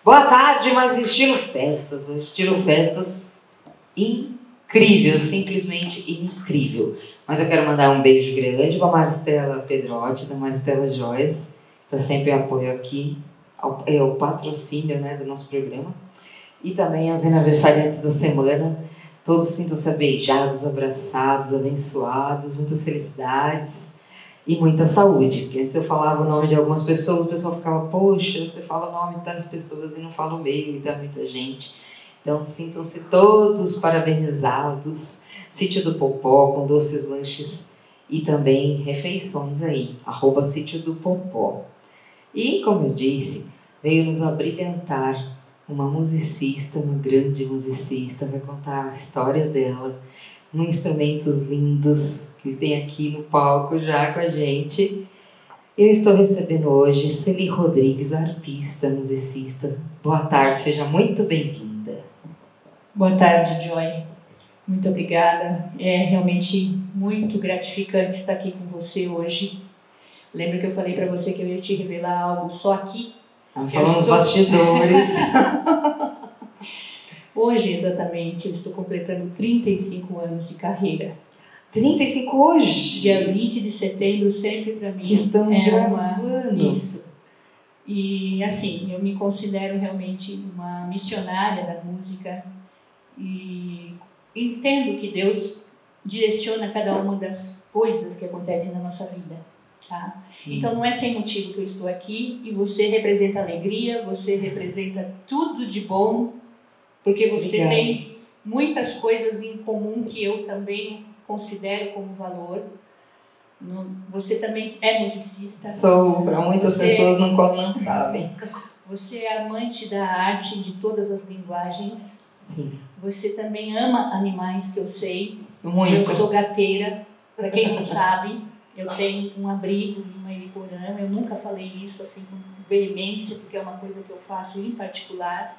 Boa tarde, mas estilo festas. O estilo festas incrível, simplesmente incrível. Mas eu quero mandar um beijo grande para a Maristela Pedrotti, da Maristela Joias, que está sempre em apoio aqui, o patrocínio, né, do nosso programa. E também aos aniversariantes da semana. Todos sintam-se beijados, abraçados, abençoados, muitas felicidades e muita saúde. Porque antes eu falava o nome de algumas pessoas, o pessoal ficava, poxa, você fala o nome de tantas pessoas e não fala o meio, e tá muita gente. Então sintam-se todos parabenizados. Sítio do Popó, com doces lanches e também refeições aí, @Sítio do Popó. E, como eu disse, veio nos abrilhantar uma musicista, uma grande musicista, vai contar a história dela, com instrumentos lindos que tem aqui no palco já com a gente. Eu estou recebendo hoje Celi Rodrigues, arpista, musicista. Boa tarde, seja muito bem-vinda. Boa tarde, Joy. Muito obrigada. É realmente muito gratificante estar aqui com você hoje. Lembra que eu falei para você que eu ia te revelar algo só aqui? Falando nos bastidores. Hoje, exatamente, eu estou completando 35 anos de carreira. 35 hoje? Dia 20 de setembro, sempre para mim. Que estamos gravando. Isso. E, assim, eu me considero realmente uma missionária da música e entendo que Deus direciona cada uma das coisas que acontecem na nossa vida. Tá? Então não é sem motivo que eu estou aqui, e você representa alegria, você representa tudo de bom, porque você tem muitas coisas em comum que eu também considero como valor. Você também é musicista. Sou, para muitas pessoas não sabem. Você é amante da arte de todas as linguagens. Sim. Você também ama animais, que eu sei. Muito. Eu sou gateira, para quem não sabe. Eu tenho um abrigo em Mariporã. Eu nunca falei isso assim com veemência, porque é uma coisa que eu faço em particular.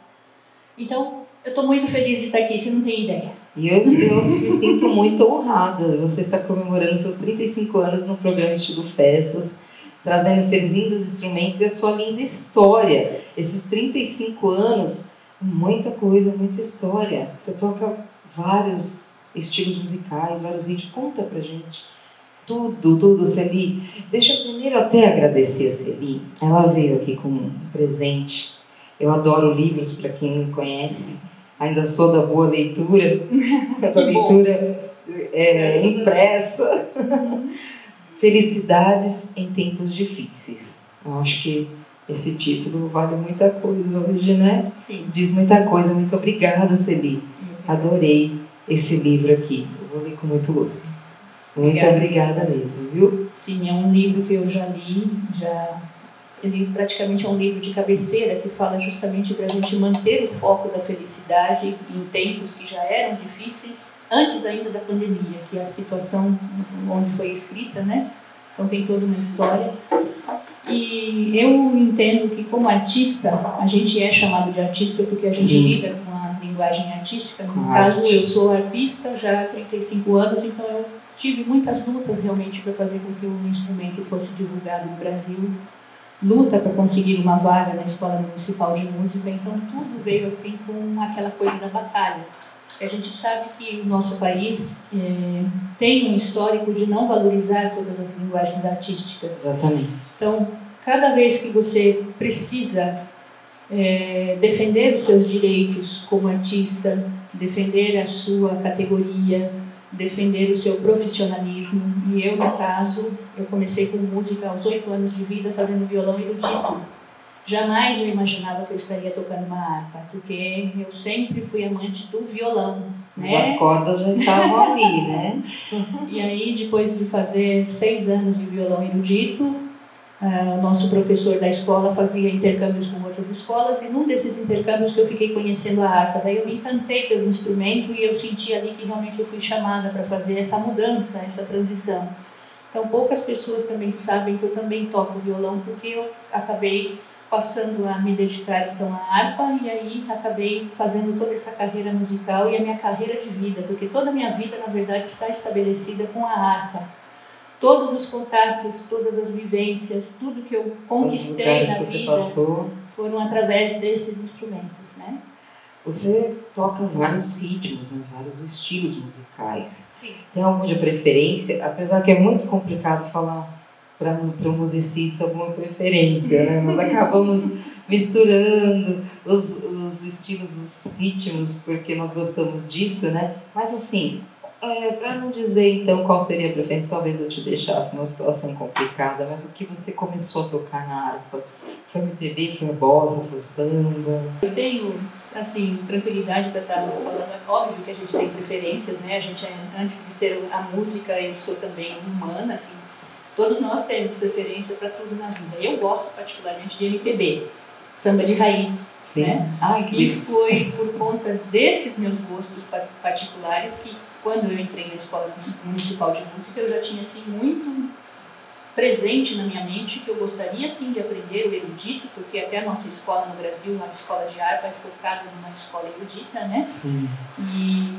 Então, eu estou muito feliz de estar aqui, você não tem ideia. E eu me sinto muito honrada. Você está comemorando seus 35 anos no programa Estilo Festas, trazendo seus lindos instrumentos e a sua linda história. Esses 35 anos, muita coisa, muita história. Você toca vários estilos musicais, vários ritmos. Conta pra gente. Tudo, Celi. Deixa eu primeiro até agradecer a Celi. Ela veio aqui com um presente. Eu adoro livros, para quem não conhece. Ainda sou da boa leitura, da leitura impressa. Felicidades em tempos difíceis. Eu acho que esse título vale muita coisa hoje, né? Sim. Diz muita coisa. Muito obrigada, Celi. Adorei esse livro aqui. Eu vou ler com muito gosto. Muito obrigada mesmo, viu? Sim, é um livro que eu já li, ele praticamente é um livro de cabeceira que fala justamente para a gente manter o foco da felicidade em tempos que já eram difíceis, antes ainda da pandemia, que é a situação onde foi escrita, né? Então tem toda uma história. E eu entendo que, como artista, a gente é chamado de artista porque a gente lida com a linguagem artística. No caso, eu sou arpista já há 35 anos, então eu tive muitas lutas realmente para fazer com que o instrumento fosse divulgado no Brasil. Luta para conseguir uma vaga na Escola Municipal de Música, então tudo veio assim com aquela coisa da batalha. A gente sabe que o nosso país tem um histórico de não valorizar todas as linguagens artísticas. Exatamente. Então, cada vez que você precisa defender os seus direitos como artista, defender a sua categoria, defender o seu profissionalismo, e eu, no caso, eu comecei com música aos 8 anos de vida, fazendo violão erudito. Jamais eu imaginava que eu estaria tocando uma harpa, porque eu sempre fui amante do violão. Mas as cordas já estavam ali, né? E aí, depois de fazer 6 anos de violão erudito, o nosso professor da escola fazia intercâmbios com outras escolas, e num desses intercâmbios que eu fiquei conhecendo a harpa, daí eu me encantei pelo instrumento e eu senti ali que realmente eu fui chamada para fazer essa mudança, essa transição. Então poucas pessoas também sabem que eu também toco violão, porque eu acabei passando a me dedicar então à harpa, e aí acabei fazendo toda essa carreira musical e a minha carreira de vida, porque toda a minha vida na verdade está estabelecida com a harpa. Todos os contatos, todas as vivências, tudo que eu conquistei na vida foram através desses instrumentos, né? Você toca vários ritmos, né? Vários estilos musicais. Sim. Tem alguma de preferência? Apesar que é muito complicado falar para o musicista alguma preferência, né? Nós acabamos misturando os estilos, os ritmos, porque nós gostamos disso, né? Mas assim, para não dizer então qual seria a preferência, talvez eu te deixasse numa situação complicada, mas o que você começou a tocar na harpa? Foi MPB, foi a bossa, foi o samba? Eu tenho, assim, tranquilidade para estar falando. É óbvio que a gente tem preferências, né? A gente, antes de ser a música, eu sou também humana. Todos nós temos preferência para tudo na vida. Eu gosto particularmente de MPB, samba de raiz. Sim. Né? Ai, e foi por conta desses meus gostos particulares que, quando eu entrei na Escola Municipal de Música, eu já tinha assim, muito presente na minha mente que eu gostaria sim de aprender o erudito, porque até a nossa escola no Brasil, a escola de harpa, é focada numa escola erudita, né? Sim.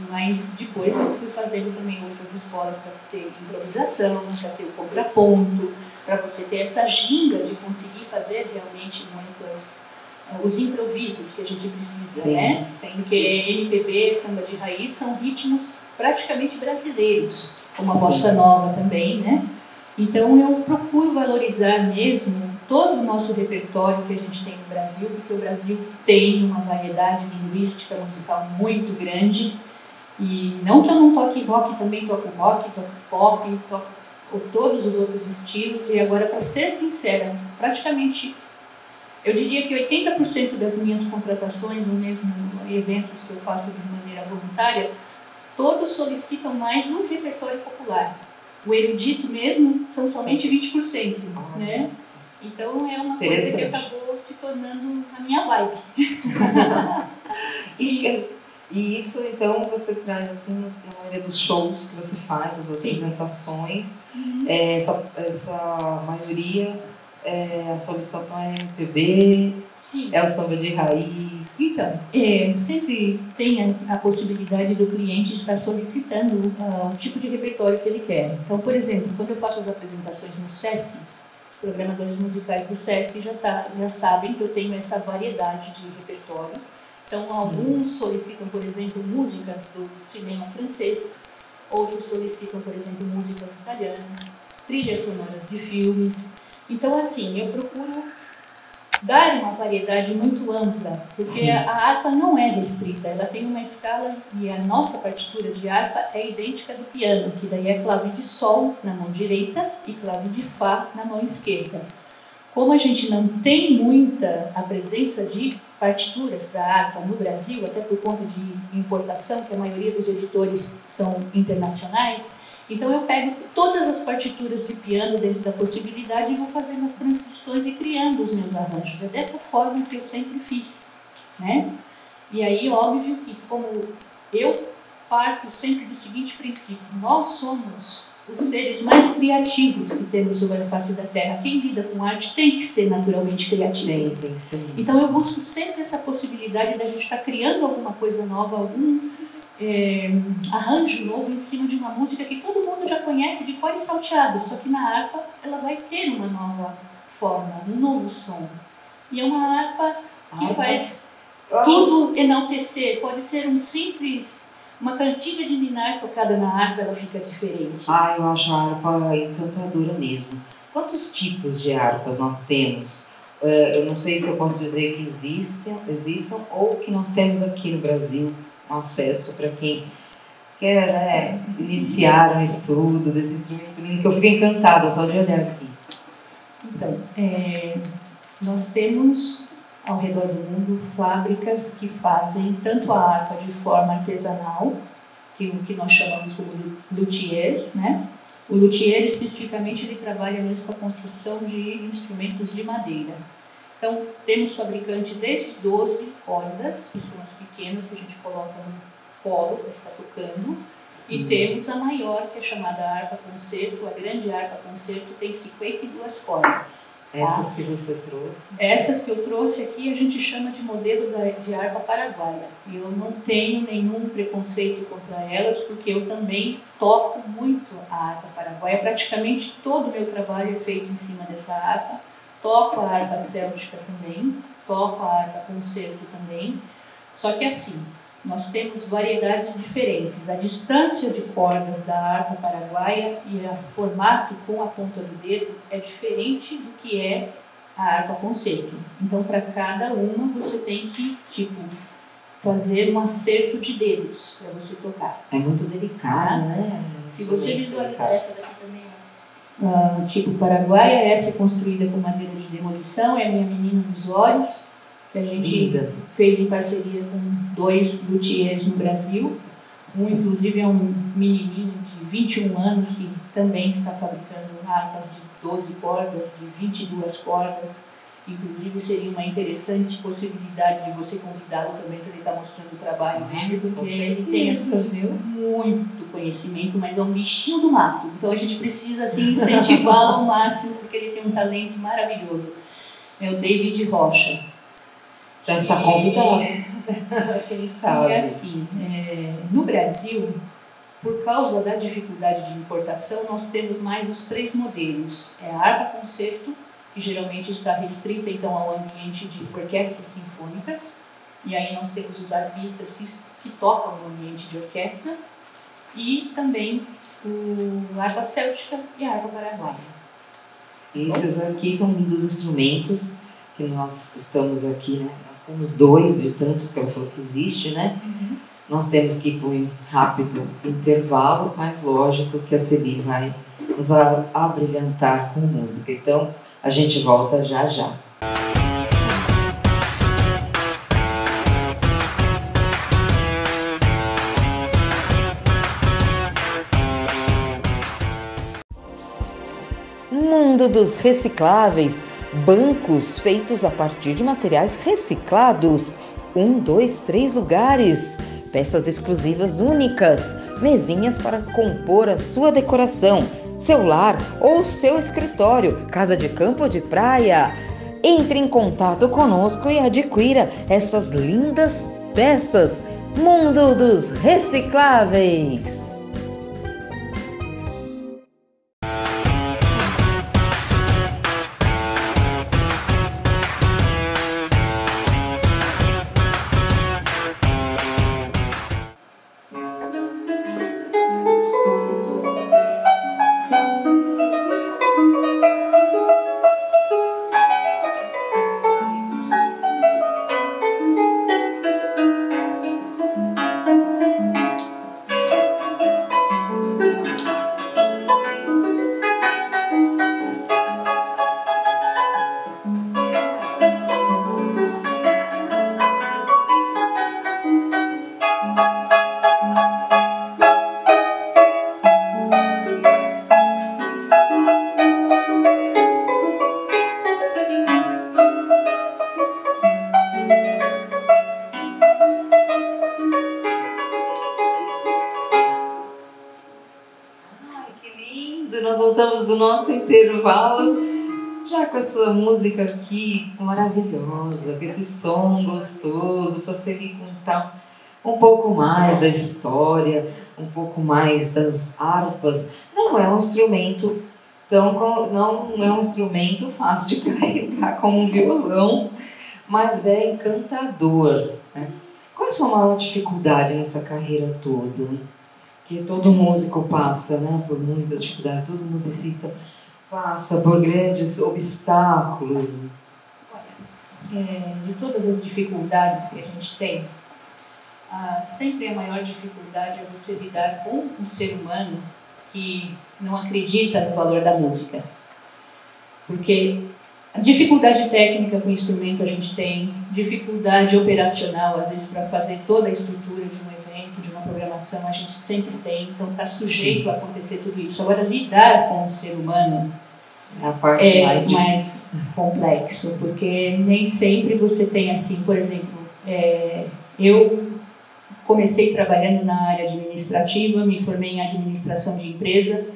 Mas depois eu fui fazendo também outras escolas para ter improvisação, para ter o contraponto, para você ter essa ginga de conseguir fazer realmente os improvisos que a gente precisa, sim, né? Sim. Porque MPB, samba de raiz são ritmos praticamente brasileiros, como a bossa nova também, né? Então eu procuro valorizar mesmo todo o nosso repertório que a gente tem no Brasil, porque o Brasil tem uma variedade linguística musical muito grande. E não que eu não toque rock, também toco rock, toco pop, toco todos os outros estilos. E agora, para ser sincera, praticamente, eu diria que 80% das minhas contratações, ou mesmo eventos que eu faço de maneira voluntária, todos solicitam mais um repertório popular. O erudito mesmo são somente 20%, né? Então é uma coisa que acabou se tornando a minha vibe. E isso então você traz assim na maioria dos shows que você faz, as apresentações, essa maioria, a solicitação é MPB, Sim. É o samba de raiz. Então, sempre tem a possibilidade do cliente estar solicitando o tipo de repertório que ele quer. Então, por exemplo, quando eu faço as apresentações no SESC, os programadores musicais do SESC já sabem que eu tenho essa variedade de repertório. Então, alguns solicitam, por exemplo, músicas do cinema francês, outros solicitam, por exemplo, músicas italianas, trilhas sonoras de filmes. Então, assim, eu procuro dar uma variedade muito ampla, porque a harpa não é restrita, ela tem uma escala e a nossa partitura de harpa é idêntica do piano, que daí é clave de sol na mão direita e clave de fá na mão esquerda. Como a gente não tem muita a presença de partituras para harpa no Brasil, até por conta de importação, que a maioria dos editores são internacionais, então eu pego todas as partituras de piano dentro da possibilidade e vou fazendo as transcrições e criando os meus arranjos. É dessa forma que eu sempre fiz, né? E aí, óbvio que como eu parto sempre do seguinte princípio, nós somos os seres mais criativos que temos sobre a face da Terra. Quem lida com arte tem que ser naturalmente criativo. Tem que ser. Então eu busco sempre essa possibilidade da gente estar criando alguma coisa nova, algum arranjo novo em cima de uma música que todo mundo já conhece de cor e salteado, só que na harpa ela vai ter uma nova forma, um novo som. E é uma harpa que faz tudo enaltecer. Pode ser uma cantiga de ninar tocada na harpa, ela fica diferente. Eu acho a harpa encantadora mesmo. Quantos tipos de harpas nós temos? Eu não sei se eu posso dizer que existam ou que nós temos aqui no Brasil acesso para quem quer iniciar um estudo desse instrumento lindo, que eu fico encantada só de olhar aqui. Então, nós temos ao redor do mundo fábricas que fazem tanto a harpa de forma artesanal, que nós chamamos como luthiers, né? O luthier especificamente ele trabalha mesmo com a construção de instrumentos de madeira. Então, temos fabricante desde 12 cordas, que são as pequenas que a gente coloca no colo para estar tocando, e temos a maior, que é chamada harpa concerto. A grande harpa concerto tem 52 cordas. Essas que você trouxe? Essas que eu trouxe aqui a gente chama de modelo de harpa paraguaia. E eu não tenho nenhum preconceito contra elas, porque eu também toco muito a harpa paraguaia. Praticamente todo o meu trabalho é feito em cima dessa harpa. Toco a harpa céltica também, toco a harpa concerto também, só que assim, nós temos variedades diferentes. A distância de cordas da harpa paraguaia e o formato com a ponta do dedo é diferente do que é a harpa concerto. Então, para cada uma, você tem que, fazer um acerto de dedos para você tocar. É muito delicado, né? Se você visualizar essa daqui também, tipo paraguaia, essa é construída com madeira de demolição, é a minha menina dos olhos, que a gente fez em parceria com 2 luthiers no Brasil. Um, inclusive, é um menininho de 21 anos que também está fabricando harpas de 12 cordas, de 22 cordas. Inclusive, seria uma interessante possibilidade de você convidá-lo também para ele estar mostrando o trabalho dele, porque ele tem muito conhecimento, mas é um bichinho do mato. Então, a gente precisa assim, incentivá-lo ao máximo, porque ele tem um talento maravilhoso. É o David Rocha. Já está convidado. Quem sabe. É assim, no Brasil, por causa da dificuldade de importação, nós temos mais os 3 modelos. É a harpa concerto, que geralmente está restrita então ao ambiente de orquestras sinfônicas, e aí nós temos os arpistas que tocam no ambiente de orquestra, e também a harpa céltica e a harpa paraguaia. Esses aqui são lindos instrumentos que nós estamos aqui, né? Nós temos 2 de tantos que ela falou que existe, né? Nós temos que ir para um rápido intervalo, mas lógico que a Celi vai nos abrilhantar com música. Então, a gente volta já já. Mundo dos recicláveis, bancos feitos a partir de materiais reciclados. 1, 2, 3 lugares. Peças exclusivas únicas, mesinhas para compor a sua decoração, seu lar ou seu escritório, casa de campo ou de praia. Entre em contato conosco e adquira essas lindas peças. Mundo dos recicláveis. Nós voltamos do nosso intervalo já com essa música aqui maravilhosa, com esse som gostoso, para você ir contar um pouco mais da história, um pouco mais das harpas. Não é um instrumento não é um instrumento fácil de carregar como um violão, mas é encantador, né? Qual é a sua maior dificuldade nessa carreira toda? Que todo músico passa, né, por muitas dificuldades, todo musicista passa por grandes obstáculos. De todas as dificuldades que a gente tem, sempre a maior dificuldade é você lidar com um ser humano que não acredita no valor da música. Porque a dificuldade técnica com o instrumento a gente tem, dificuldade operacional, às vezes, para fazer toda a estrutura de um evento, de uma programação, a gente sempre tem, então está sujeito a acontecer tudo isso. Agora, lidar com o ser humano é a parte mais complexo, porque nem sempre você tem assim, por exemplo, eu comecei trabalhando na área administrativa, me formei em administração de empresa,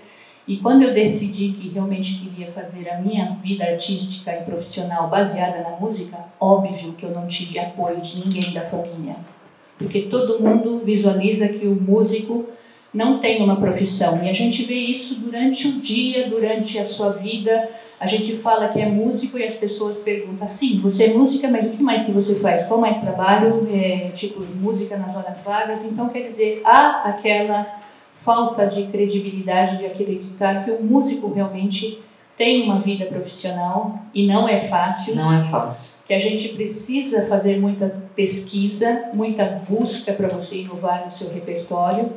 e quando eu decidi que realmente queria fazer a minha vida artística e profissional baseada na música, óbvio que eu não tive apoio de ninguém da família, porque todo mundo visualiza que o músico não tem uma profissão, e a gente vê isso durante o dia, durante a sua vida. A gente fala que é músico e as pessoas perguntam, sim, você é música, mas o que mais que você faz? Qual mais trabalho? Tipo, música nas horas vagas. Então, quer dizer, há aquela falta de credibilidade de acreditar que o músico realmente tem uma vida profissional e não é fácil. Não é fácil. Que a gente precisa fazer muita pesquisa, muita busca para você inovar no seu repertório.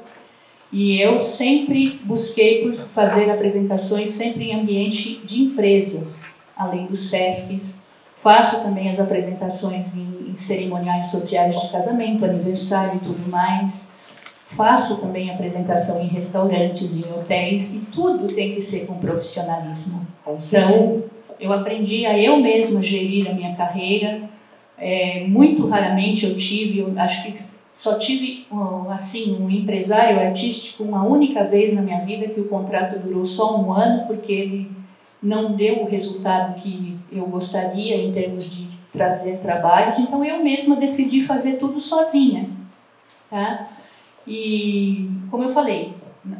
E eu sempre busquei por fazer apresentações sempre em ambiente de empresas, além dos SESCs. Faço também as apresentações em cerimoniais sociais de casamento, aniversário e tudo mais. Faço também apresentação em restaurantes, em hotéis, e tudo tem que ser com profissionalismo. Então, eu aprendi a eu mesma gerir a minha carreira. Muito raramente acho que só tive assim, um empresário artístico uma única vez na minha vida que o contrato durou só 1 ano, porque ele não deu o resultado que eu gostaria em termos de trazer trabalhos. Então, eu mesma decidi fazer tudo sozinha. Tá? E, como eu falei,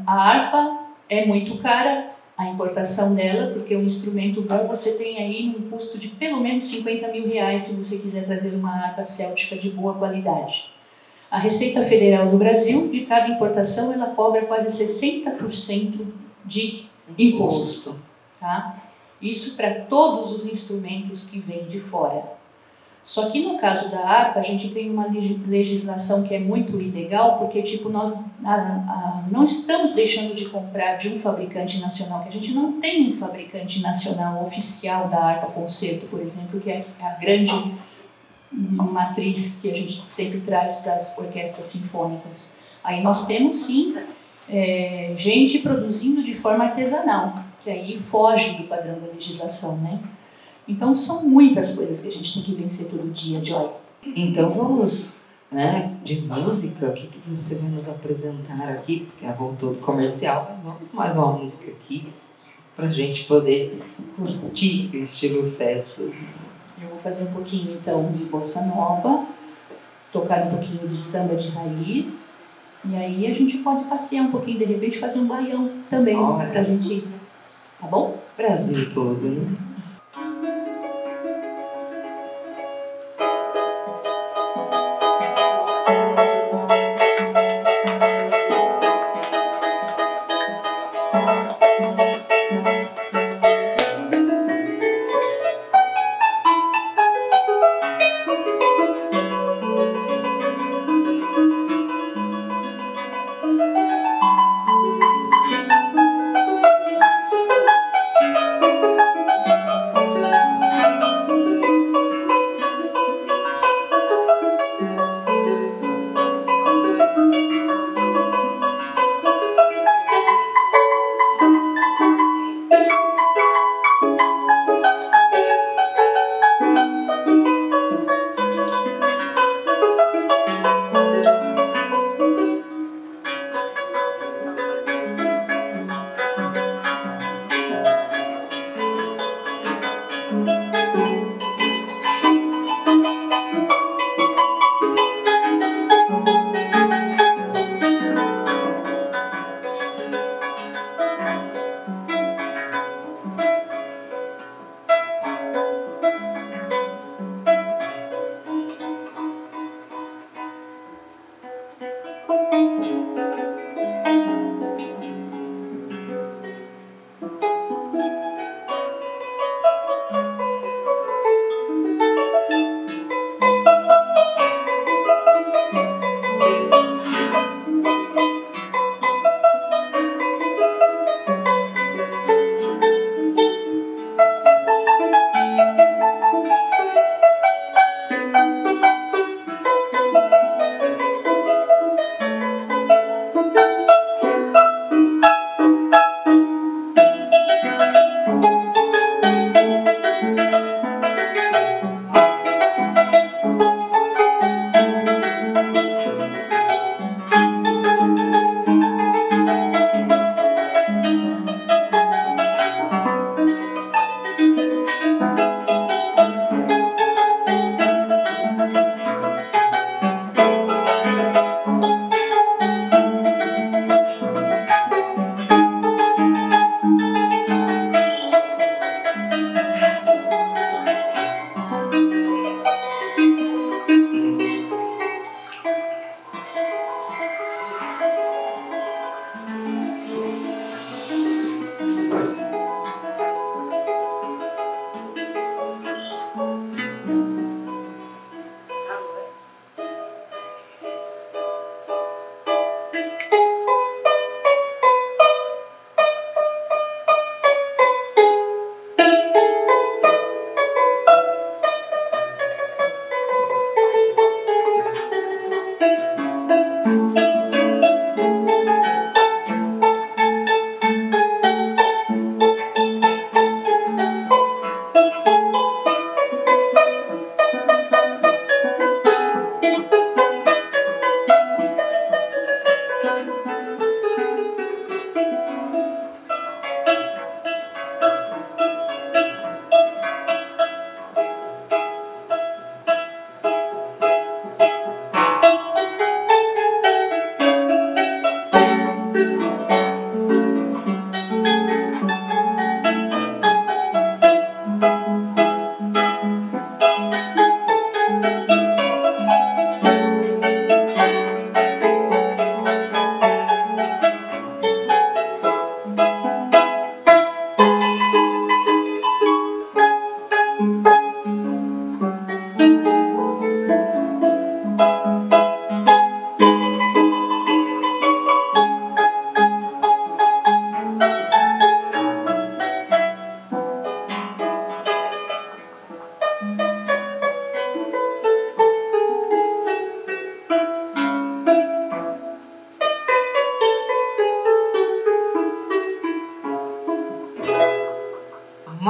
a harpa é muito cara, a importação dela, porque um instrumento bom você tem aí um custo de pelo menos 50 mil reais se você quiser trazer uma harpa céltica de boa qualidade. A Receita Federal do Brasil, de cada importação, ela cobra quase 60% de imposto. Tá? Isso para todos os instrumentos que vêm de fora. Só que no caso da harpa, a gente tem uma legislação que é muito ilegal, porque tipo, nós não estamos deixando de comprar de um fabricante nacional, que a gente não tem um fabricante nacional oficial da harpa concerto, por exemplo, que é a grande matriz que a gente sempre traz das orquestras sinfônicas. Aí nós temos sim gente produzindo de forma artesanal, que aí foge do padrão da legislação, né? Então são muitas coisas que a gente tem que vencer todo dia, Joy. Então vamos, de música, o que você vai nos apresentar aqui? Porque voltou do comercial, vamos mais uma música aqui pra gente poder curtir o estilo festas. Eu vou fazer um pouquinho então de bossa nova, tocar um pouquinho de samba de raiz, e aí a gente pode passear um pouquinho, de repente fazer um baião também, pra gente, tá bom? Brasil todo, né?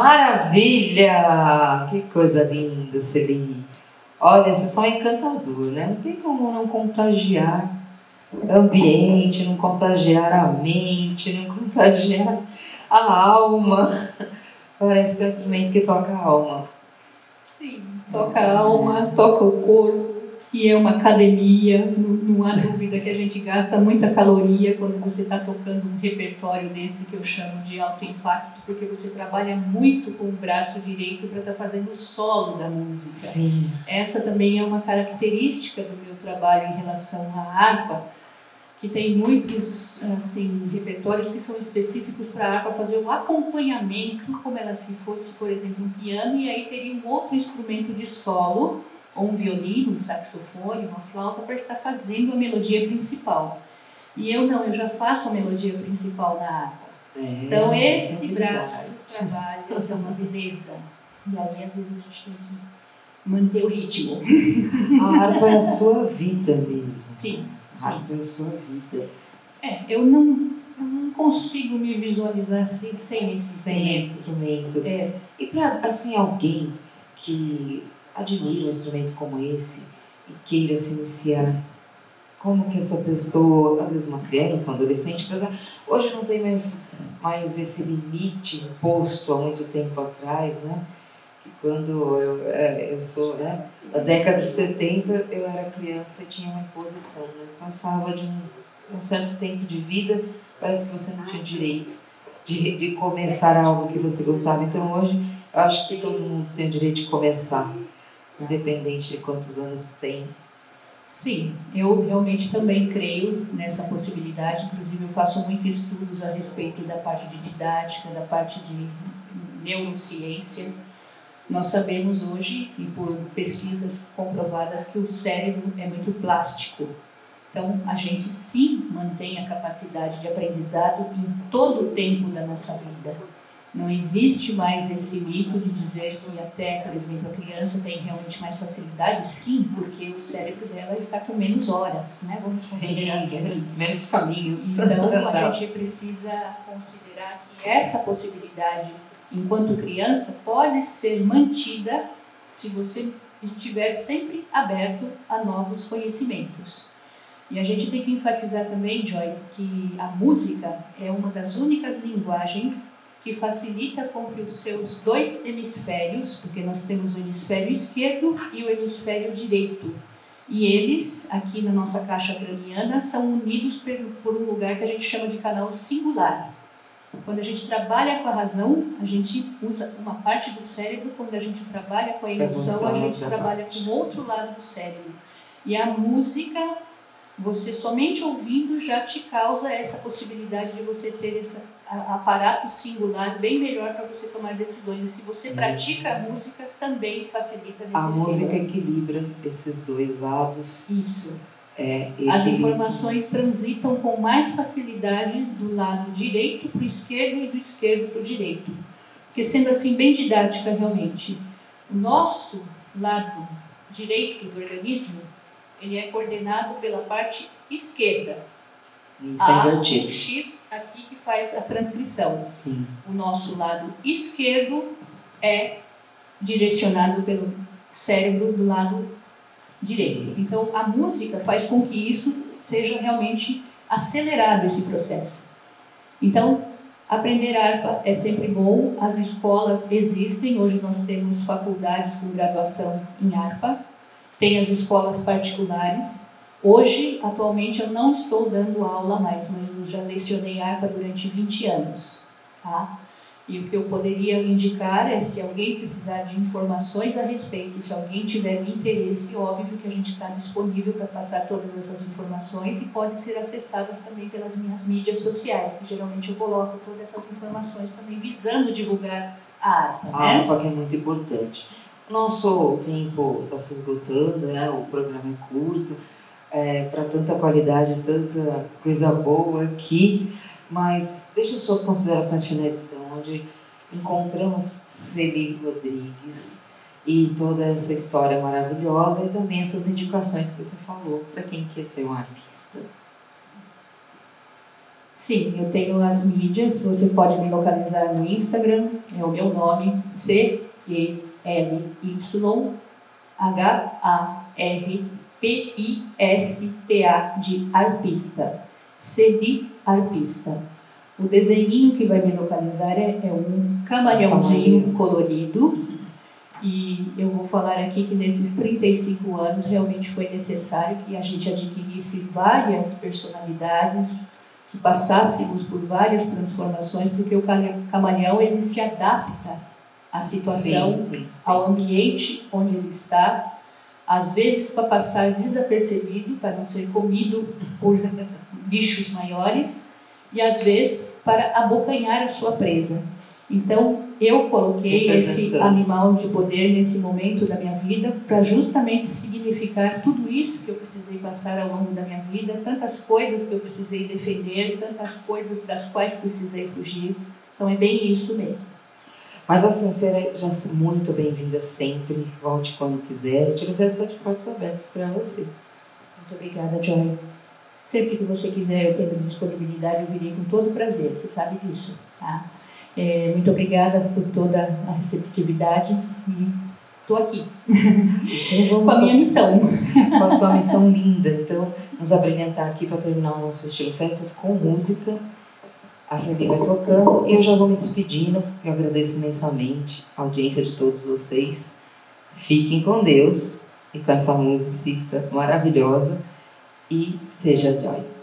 Maravilha! Que coisa linda, Celine. Olha, esse som é encantador, né? Não tem como não contagiar o ambiente, não contagiar a mente, não contagiar a alma. Parece que é um instrumento que toca a alma. Sim, toca a alma, toca o corpo, e é uma academia, não há dúvida que a gente gasta muita caloria quando você está tocando um repertório desse que eu chamo de alto impacto, porque você trabalha muito com o braço direito para estar fazendo o solo da música. Sim. Essa também é uma característica do meu trabalho em relação à harpa, que tem muitos assim, repertórios que são específicos para a harpa fazer o acompanhamento, como ela se fosse, por exemplo, um piano, e aí teria um outro instrumento de solo, ou um violino, um saxofone, uma flauta, para estar fazendo a melodia principal. E eu não, eu já faço a melodia principal na harpa. Então esse braço trabalha, é uma beleza. E aí às vezes a gente tem que manter o ritmo. A harpa é a sua vida mesmo. Sim. A harpa é a sua vida. Eu não consigo me visualizar assim sem esse instrumento. E para assim, alguém que admira um instrumento como esse e queira se iniciar, como que essa pessoa, às vezes uma criança, um adolescente, hoje não tem mais esse limite imposto há muito tempo atrás, né? Que quando eu sou, né, da década de 70, eu era criança e tinha uma imposição, né? Passava de um certo tempo de vida, parece que você não tinha direito de começar algo que você gostava. Então hoje eu acho que todo mundo tem o direito de começar, independente de quantos anos tem. Sim, eu realmente também creio nessa possibilidade. Inclusive eu faço muitos estudos a respeito da parte de didática, da parte de neurociência. Nós sabemos hoje, e por pesquisas comprovadas, que o cérebro é muito plástico. Então, a gente sim mantém a capacidade de aprendizado em todo o tempo da nossa vida. Não existe mais esse mito de dizer que até, por exemplo, a criança tem realmente mais facilidade, sim, porque o cérebro dela está com menos horas, né? Vamos considerar assim. Menos caminhos. Então, a gente precisa considerar que essa possibilidade, enquanto criança, pode ser mantida se você estiver sempre aberto a novos conhecimentos. E a gente tem que enfatizar também, Joy, que a música é uma das únicas linguagens que facilita com que os seus dois hemisférios, porque nós temos o hemisfério esquerdo e o hemisfério direito, e eles, aqui na nossa caixa craniana, são unidos por um lugar que a gente chama de canal singular. Quando a gente trabalha com a razão, a gente usa uma parte do cérebro, quando a gente trabalha com a emoção, a gente trabalha com o outro lado do cérebro. E a música, você somente ouvindo já te causa essa possibilidade de você ter esse aparato singular bem melhor para você tomar decisões. E se você pratica a música, também facilita nesse sentido. A música equilibra esses dois lados. Isso. As informações transitam com mais facilidade do lado direito para o esquerdo e do esquerdo para o direito. Porque sendo assim bem didática realmente, o nosso lado direito do organismo, ele é coordenado pela parte esquerda. Isso é invertido. O X aqui que faz a transcrição. Sim. O nosso lado esquerdo é direcionado pelo cérebro do lado direito. Então, a música faz com que isso seja realmente acelerado, esse processo. Então, aprender harpa é sempre bom. As escolas existem. Hoje nós temos faculdades com graduação em harpa. Tem as escolas particulares. Hoje, atualmente, eu não estou dando aula mais, mas eu já lecionei harpa durante 20 anos. Tá? E o que eu poderia indicar é, se alguém precisar de informações a respeito, se alguém tiver interesse, óbvio que a gente está disponível para passar todas essas informações e pode ser acessadas também pelas minhas mídias sociais, que geralmente eu coloco todas essas informações também visando divulgar a harpa. A harpa que é muito importante. Nosso tempo está se esgotando, né? O programa é curto, para tanta qualidade, tanta coisa boa aqui, mas deixa suas considerações finais então, onde encontramos Celine Rodrigues e toda essa história maravilhosa e também essas indicações que você falou para quem quer ser um artista. Sim, eu tenho as mídias, você pode me localizar no Instagram, é o meu nome, CELYHARPISTA, de arpista, C de arpista. O desenhinho que vai me localizar é um camaleãozinho colorido, e eu vou falar aqui que nesses 35 anos realmente foi necessário que a gente adquirisse várias personalidades, que passássemos por várias transformações, porque o camaleão ele se adapta à situação, ao ambiente onde ele está, às vezes para passar desapercebido, para não ser comido por bichos maiores, e às vezes para abocanhar a sua presa. Então, eu coloquei esse animal de poder nesse momento da minha vida para justamente significar tudo isso que eu precisei passar ao longo da minha vida, tantas coisas que eu precisei defender, tantas coisas das quais precisei fugir. Então, é bem isso mesmo. Mas assim, já é muito bem-vinda sempre, volte quando quiser. Estilo Festa está de portas abertas para você. Muito obrigada, Joy. Sempre que você quiser, eu tenho disponibilidade, eu virei com todo prazer, você sabe disso, tá? Muito obrigada por toda a receptividade e estou aqui com a minha missão. Com a sua missão linda. Então, nos abrilhantar aqui para terminar o nosso Estilo Festas com música. A Cindy vai tocando e eu já vou me despedindo. Eu agradeço imensamente a audiência de todos vocês. Fiquem com Deus e com essa música maravilhosa e seja Joy.